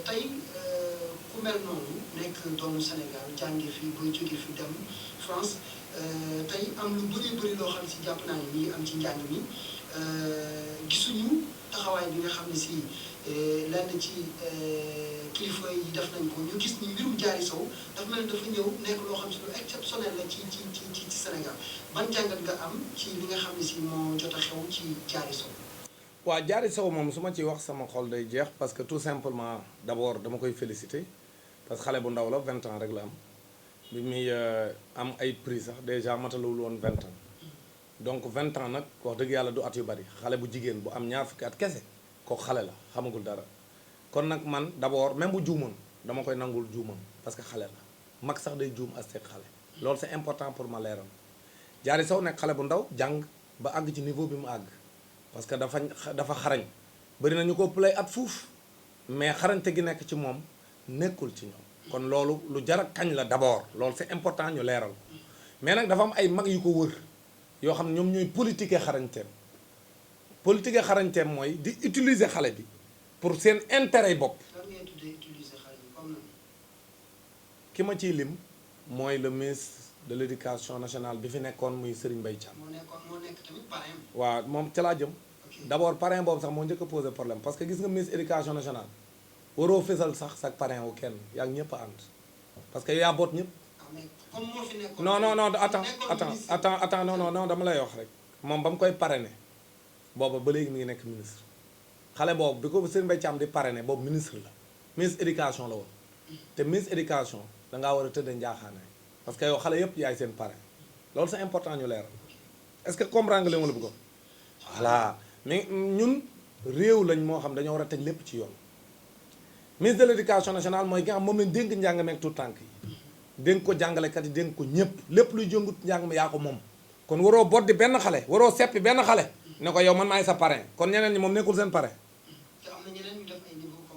tey ku mel noonu nekk doomu Sénégal jànge fi booy jóge fi dem France tey am lu bëri loo xam si jàpp naa ne nii am ci njàng mi gisuñu taxawaay bi nga xam ne si lenn ci kilifa yi def nañ ko ñu gis ni mbirum Diary Sow dafa mel ni dafa ñëw nekk loo xam si lu exceptionnel la ci Sénégal ban jàngat nga am ci li nga xam ne si moo jot a xew ci Diary Sow. waaw Diary Sow moom su ma ci wax sama xol day jeex parce que tout simplement d'abord dama koy féliciter parce que xale bu ndaw la 20 ans rek la am bi muy am ay prix sax déjà matalawul woon 20 ans donc 20 ans nag wax dëgg yàlla du at yu bari xale bu jigéen bu am ñaar fukki at kese kooku xale la xamagul dara kon nag man d'abord même bu juumoon dama koy nangul juumam parce que xale la mag sax day juum as xale loolu c'est important pour ma leeral Diary Sow nekk xale bu ndaw jàng ba àgg ci niveau bi mu àgg parce que dafa xarañ bari na ñu ko play at fuuf mais xarañte gi nekk ci moom nekkul ci ñoom kon loolu lu jar a kañ la d'abord loolu c'est important ñu leeral mais nag dafa am ay mag yu ko wër yoo xam ne ñoom ñooy politique xarañteem politique xarañteem mooy di utiliser xale bi pour seen intérêt yi bopp. ki ma ciy lim mooy le ministre de l'éducation nationale bi fi nekkoon muy Serigne Mbaye Thiam. moo nekk tamit parrain. waaw moom ca laa jëm. d'abord parrain boobu sax moo njëkk a posé problème parce que gis nga ministre éducation nationale waroo fésal sax sa parrain wu kenn yaa ngi ñëpp a ànd parce que yaa boot ñëpp. comme moo fi nekkoon non attends non dama lay wax rek moom ba mu koy parrainer booba ba léegi mi ngi nekk ministre xale boobu bi ko Serigne Mbaye Thiam di parrainer boobu ministre la ministre éducation la woon te ministre éducation dangaa war a tëdd njaaxaanaay parce que yow xale yëpp yaay seen parrain loolu c'est important ñu leeral est-ce que comprendre nga li ma la bëggoon voilà mais ñun réew lañ moo xam dañoo war a teg lépp ci yoon ministre de l'éducation nationale mooy ki nga xam moom lañ dénk njàng meeg tout tànk yi dénk ko jàngalekat yi dénk ko ñëpp lépp luy jëngut njàng mi yaa ko moom kon waroo boddi benn xale waroo seppi benn xale ne ko yow man maay sa parrain kon ñeneen ñi moom nekkul seen parrain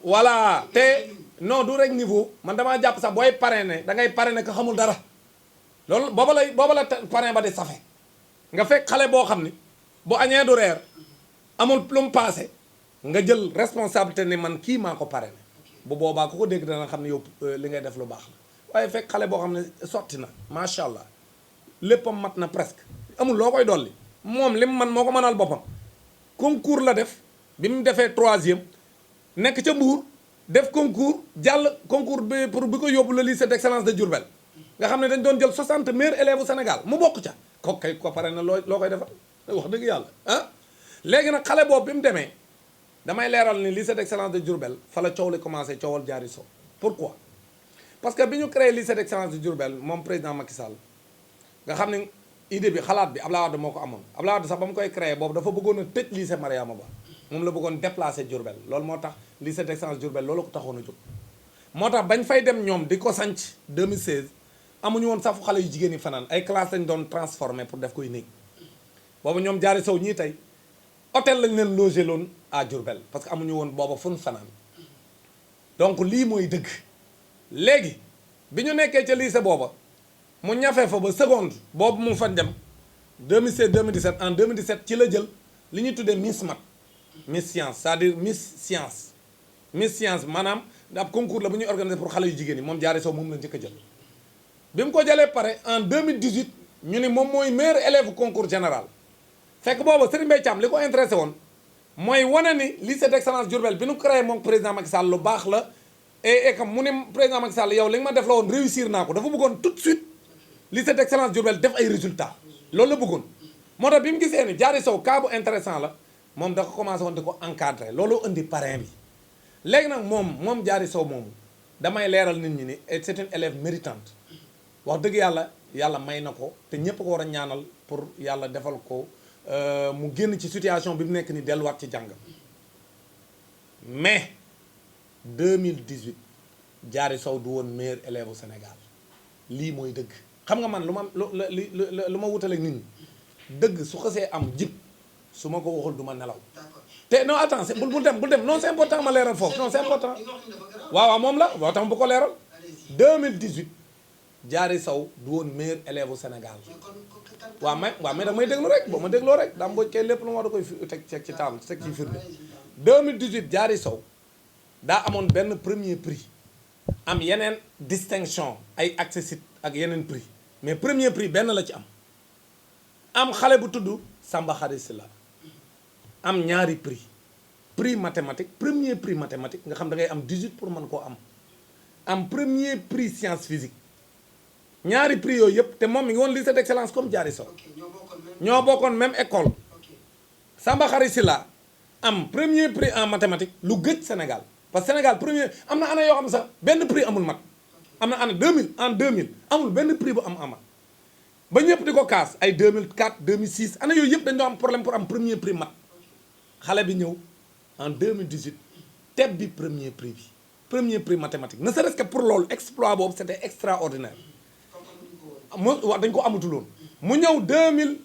voilà te non du rek niveau man damaa jàpp sax booy parrainer da ngay parrainer ko xamul dara loolu booba la parrain ba di safe nga fekk xale boo xam ni bu añee du reer amul lu mu passé nga jël responsabilité ni man kii maa ko parrainé bu boobaa ku ko dégg dana xam ne yow li ngay def lu baax la waaye fekk xale boo xam ne sotti na macha allah léppam mat na presque amul loo koy dolli moom lim man moo ko mënal boppam concours la def bi mu defee 3e nekk ca Mbour def concours jàll concours bi pour bi ko yóbbu le lycée d'excellence de Diourbel nga xam ne dañ doon jël 60 meilleurs élèves au Sénégal mu bokk ca kooku kay ko pare na loo koy defal wax dëgg yàlla ah léegi nag xale boobu bi mu demee damay leeral ni lycée d'excellence de Diourbel fa la coow li commencé coowal Diary Sow pourquoi parce que bi ñu créé lycée d'excellence de Diourbel moom président Macky Sall nga xam ne idée bi xalaat bi Abdoulaye Wade moo ko amoon Abdoulaye Wade sax ba mu koy créé boobu dafa bëggoon a tëj lycée Mariama Ba moom la bëggoon déplacer Diourbel loolu moo tax lycée d'excellence Diourbel loolu ko taxoon a jóg moo tax bañ fay dem ñoom di ko sanc 2016 amuñu woon safu xale yu jigéen yi fanaan ay classe lañ doon transformé pour def koy néeg boobu ñoom Diary Sow ñii tey hôtel lañ leen logé loon à Diourbel parce que amuñu woon booba fun fanaan donc lii mooy dëgg léegi bi ñu nekkee ca lycée booba mu ñafee fa ba seconde boobu mu fan dem 2016 2017 en 2017 ci la jël li ñuy tuddee Miss Mat Miss Science c'est-à-dire Miss Science maanaam ab concours la bu ñuy organiser pour xale yu jigéen yi moom Diary Sow moom la njëkk a jël bi mu ko jëlee pare en 2018 ñu ni moom mooy meilleur élève concours général fekk booba Serigne Mbaye Thiam li ko intéressé woon mooy wane ni lycée d'excellence Diourbel bi nu créé moom président Macky Sall lu baax la et que mu ne président Macky Sall yow li nga ma def la woon réussir naa ko dafa bëggoon tout de suite lycée d'excellence Diourbel def ay résultats loolu la bëggoon moo tax bi mu gisee ni Diary Sow cas bu intéressant la moom da ko commencé woon di ko encadrer loolu indi parrain bi léegi nag moom Diary Sow moomu damay leeral nit ñi ni c'est une élève méritante wax dëgg yàlla may na ko te ñépp ko war a ñaanal pour yàlla defal ko mu génn ci situation bi mu nekk ni delluwaat ci jàngam mais 2018 Diary Sow du woon meilleur élève au Sénégal lii mooy dëgg xam nga man lu ma wutaleeg nit ñi dëgg su xasee am jib su ma ko waxul du ma nelaw te non attends bul dem non c'est important ma leeral foofu non c'est important waaw moom la boo tax bu ko leeral 2018 Diary Sow du woon meilleur élève au Sénégal waaw mais da may déglu rek boo ma dégloo rek daa mboj kay lépp lu ma da koy teg ci table teg ci firnde 2018 Diary Sow daa amoon benn premier prix am yeneen distinction ay accessit ak yeneen prix mais premier prix benn la ci am xale bu tudd Samba Khary Sylla am ñaari prix mathématique premier prix mathématique nga xam da ngay am 18 pour mën koo am premier prix science physique ñaari prix yooyu yëpp te moom mi ngi woon lycée d'excellence comme Diary Sow ñoo bokkoon même école Samba Khary Sylla am premier prix en mathématique lu gëj Sénégal parce que Sénégal premier am na année yoo xam ne sax benn prix amul mat am na année 2000 en 2000 amul benn prix bu am ba ñëpp di ko kaas ay 2004 2006 année yooyu yëpp dañu doon am problème pour am premier prix mat xale bi ñëw en 2018 teb bi premier prix mathématique ne serait-ce que pour loolu exploit boobu c'était extraordinaire mu wax dañ ko amatuloon mu ñëw 2000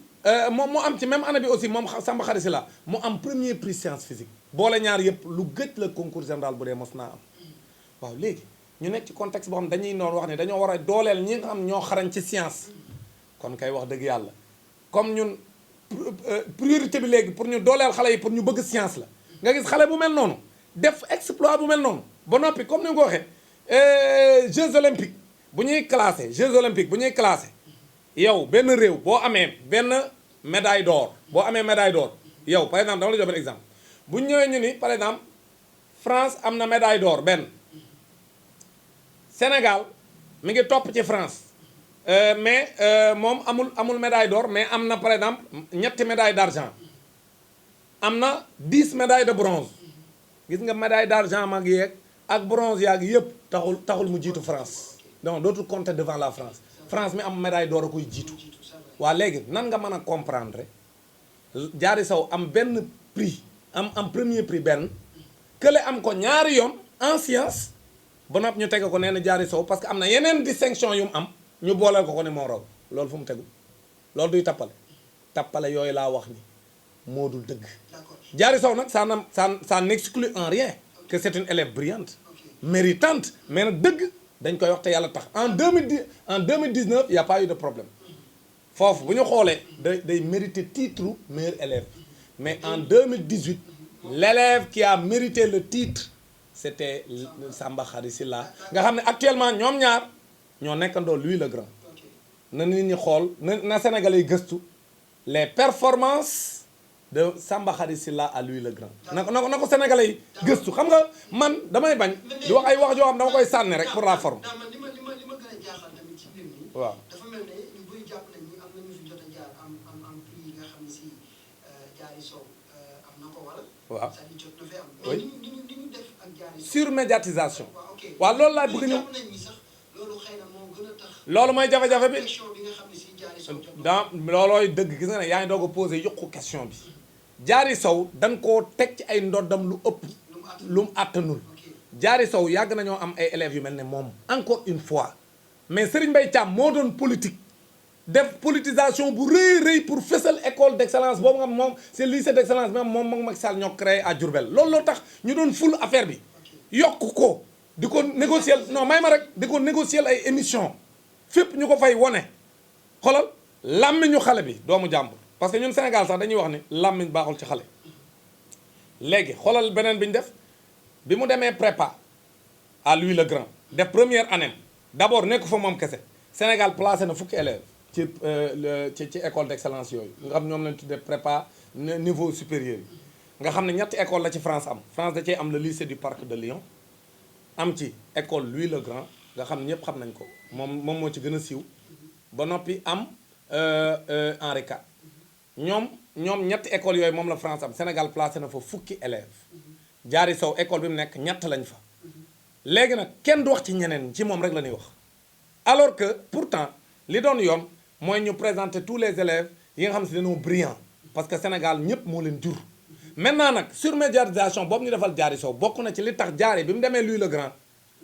moom mu am ci même année bi aussi moom Samba Khary Sylla mu am premier prix science physique boole ñaar yëpp lu gëj la concours général bu dee mos naa am waaw léegi ñu nekk ci contexte boo xam dañuy noonu wax ne dañoo war a dooleel ñi nga xam ñoo xarañ ci science kon kay wax dëgg yàlla comme ñun priorité bi léegi pour ñu dooleel xale yi pour ñu bëgg science la nga gis xale bu mel noonu def exploit bu mel noonu ba noppi comme ni nga ko waxee Jeux olympiques bu ñuy classé yow benn réew boo amee benn médaille d'or yow par exemple dama la jox benn exemple bu ñu ñëwee ñu ni par exemple France am na médaille d'or benn Sénégal mi ngi topp ci France mais moom amul médaille d'or mais am na par exemple ñetti médaille d'argent am na 10 médailles de bronze gis nga médaille d'argent mag yeeg ak bronze yaag yëpp taxul mu jiitu France donc dootul compter devant la France mi am médaille d'or a koy jiitu waa léegi nan nga mën a comprendre Diary Sow am benn prix am premier prix benn kële am ko ñaari yoon en science ba noppi ñu tege ko nee na Diary Sow parce que am na yeneen distinction yu mu am ñu booleel ko ne moo raw loolu fu mu tegu loolu duy tappale yooyu laa wax ni moo dul dëgg Diary Sow nag ça n'exclut en rien que c'est une élève brillante méritante mais nag dëgg dañ koy wax te yàlla tax en 2019 y a pas eu de problème foofu bu ñu xoolee day mérité titre meilleur élève mais en 2018 l'élève qui a mérité le titre c'était Samba Khary Sylla nga xam ne actuellement ñoom ñaar ñoo nekkandoo Louis le Grand na nit ñi xool na Sénégalais yi gëstu les performances de Samba Khary Sylla à Louis le Grand na ko Sénégalais yi gëstu xam nga man damay bañ di wax ay wax joo xam dama koy sànni rek pour la forme li ma gën a jaaxal tamit ci mbir mi waaw dafa mel ne ñu bëri jàpp nañ ni am na ñu fi jot a jaar am prix yi nga xam ne si Diary Sow am na ko wala waaw c'est-à-dire jot na fee am mais ni ñu def ak Diary Sow surmédiatisation waaw ok waaw loolu laa bëgg ñu jàpp nañ ni sax loolu xëy na moo gën a tax loolu mooy jafe-jafe bi question bi nga xam ne si Diary Sow jot dans loolooy dëgg gis nga ne yaa ngi doog a posé yokku question bi Diary Sow dañ koo teg ci ay ndoddam lu ëpp lu mu àttanul Diary Sow yàgg nañoo am ay élèves yu mel ne moom encore une fois mais Serigne Mbaye Thiam moo doon politique def politisation bu rëy pour fësal école d'excellence boobu nga moom c'est lycée d'excellence même moom Macky Sall ñoo créé à Diourbel loolu loo tax ñu doon ful affaire bi yokk ko di ko négocier non may ma rek di ko négocier ay émission fépp ñu ko fay wone xoolal làmmiñu xale bi doomu jàmbur parce que ñun Sénégal sax dañuy wax ni làmmiñ baaxul ci xale léegi xoolal beneen bi ñu def bi mu demee prépa à Louis le Grand def première année d'abord nekk fa moom kese Sénégal placé na fukki élèves ci école d'excellence yooyu nga xam ñoom lañ tuddee prépa niveau supérieur yi nga xam ne ñetti école la ci France am France da cee am le lycée du Parc de Lyon am ci école Louis le Grand nga xam ne ñëpp xam nañ ko moom moo ci gën a siiw ba noppi am Henri IV ñoom ñetti école yooyu moom la France am Sénégal placé na fa fukki élèves Diary Sow école bi mu nekk ñett lañ fa léegi nag kenn du wax ci ñeneen ci moom rek la ñuy wax alors que pourtant li doon yoon mooy ñu présenter tous les élèves yi nga xam ne si dañoo brillant parce que Sénégal ñëpp moo leen jur maintenant nag surmédiatisation boobu ñu defal Diary Sow bokk na ci li tax Diary bi mu demee Louis le Grand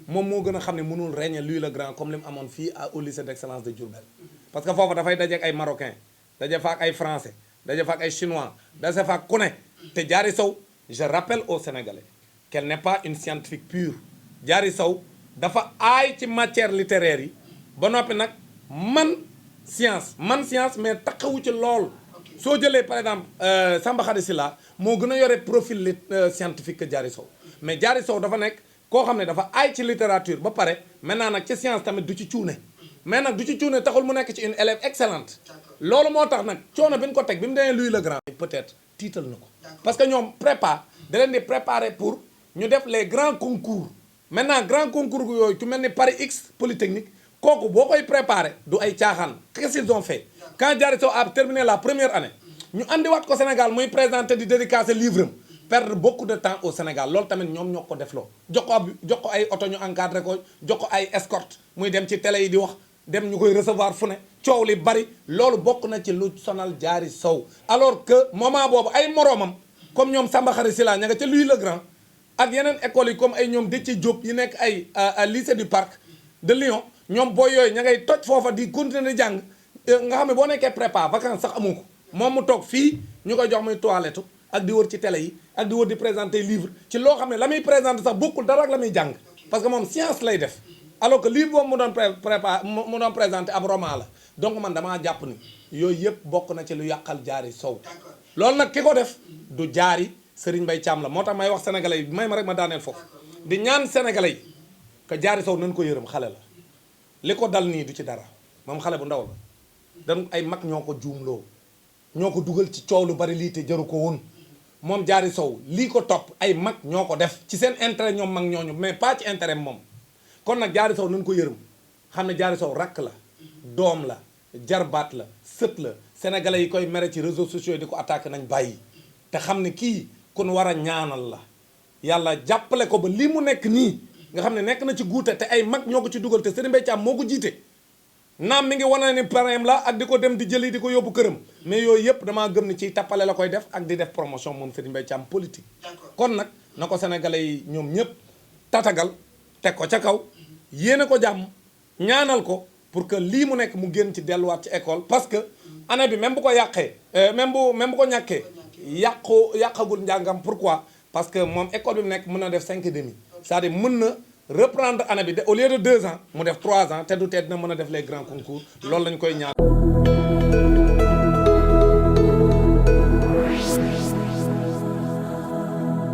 moom moo gën a xam ne mënul régner Louis le Grand comme li mu amoon fii au lycée d'excellence de Diourbel parce que foofu dafay daje ak ay marocains daje fa ak ay français daje fa ak ay chinois daje fa ak ku ne te Diary Sow je rappelle aux Sénégalais qu'elle n'est pas une scientifique pure Diary Sow dafa aay ci matière littéraire yi ba noppi nag man science mais taxawu ci lool soo jëlee par exemple Samba Khady Sylla moo gën a yore profil scientifique que Diary Sow mais Diary Sow dafa nekk koo xam ne dafa aay ci littérature ba pare maintenant nag ci science tamit du ci cuune mais nag du ci cuune taxul mu nekk ci une élève excellente loolu moo tax nag coono bi ñu ko teg bi mu demee Louis le Grand peut-être tiital na ko parce que ñoom prépa da leen di préparer pour ñu def les grands concours maintenant grand concours yooyu tu mel ni Paris X Polytechnique kooku boo koy préparer du ay caaxaan qu'est-ce qu'ils ont fait quand Diary Sow a terminé la première année ñu andiwaat ko Sénégal muy présenter di dédicacer livre am perdre beaucoup de temps au Sénégal loolu tamit ñoom ñoo ko defloo jox ko ay oto ñu encadré ko jox ko ay escorte muy dem ci télé yi di wax dem ñu koy recevoir fu ne coow li bari loolu bokk na ci lu sonal Diary Sow alors que moment boobu ay moroomam comme ñoom Samba Khary Sylla ña nga ca Louis le Grand ak yeneen écoles yi comme ay ñoom Déthié Diop yi nekk ay lycée du Parc de Lyon ñoom booy yooyu ña ngay toj foofa di continuer di jàng nga xam ne boo nekkee prépa vacances sax amu ko moom mu toog fii ñu koy jox muy toilette ak di wër ci télé yi ak di wër di présenter livre ci loo xam ne la muy présenter sax bokkul dara ak la muy jàng parce que moom science lay def alors que livre boobu mu doon mu doon présenter ab roman la donc man damaa jàpp ni yooyu yëpp bokk na ci lu yàqal Diary Sow loolu nag ki ko def du Diary Serigne Mbaye Thiam la moo tax may wax sénégalais yi may ma rek ma daaneel foofu di ñaan sénégalais yi que Diary Sow nañ ko yërëm xale la li ko dal nii du ci dara moom xale bu ndaw la dañ ay mag ñoo ko juumloo ñoo ko dugal ci coow lu bari lii te jaru ko woon moom Diary Sow lii ko topp ay mag ñoo ko def ci seen intérêt ñoom mag ñooñu mais pas ci intérêt moom kon nag Diary Sow nañ ko yërëm xam ne Diary Sow rakk la doom la jarbaat la sët la sénégalais yi koy mere ci réseaux sociaux yi di ko attaqué nañ bàyyi te xam ne kii kun war a ñaanal la yàlla jàppale ko ba lii mu nekk nii nga xam ne nekk na ci guute te ay mag ñoo ko ci dugal te Serigne Mbaye Thiam moo ko jiite naam mi ngi wane ni parrain la ak di ko dem di jëli di ko yóbbu këram mais yooyu yëpp damaa gëm ni ciy tappale la koy def ak di def promotion moom Serigne Mbaye Thiam politique kon nag na ko sénégalais yi ñoom ñëpp tatagal teg ko ca kaw yéene ko jàmm ñaanal ko pour que lii mu nekk mu génn ci delluwaat ci école parce que année bi même bu ko yàqee même bu ko ñàkkee yàqagul njàngam pourquoi parce que moom école bi mu nekk mën na def 5,5 c'est-à-dire mën na reprendre année bi au lieu de 2 ans mu def 3 ans te du tee dina mën a def les grands concours loolu lañ koy ñaan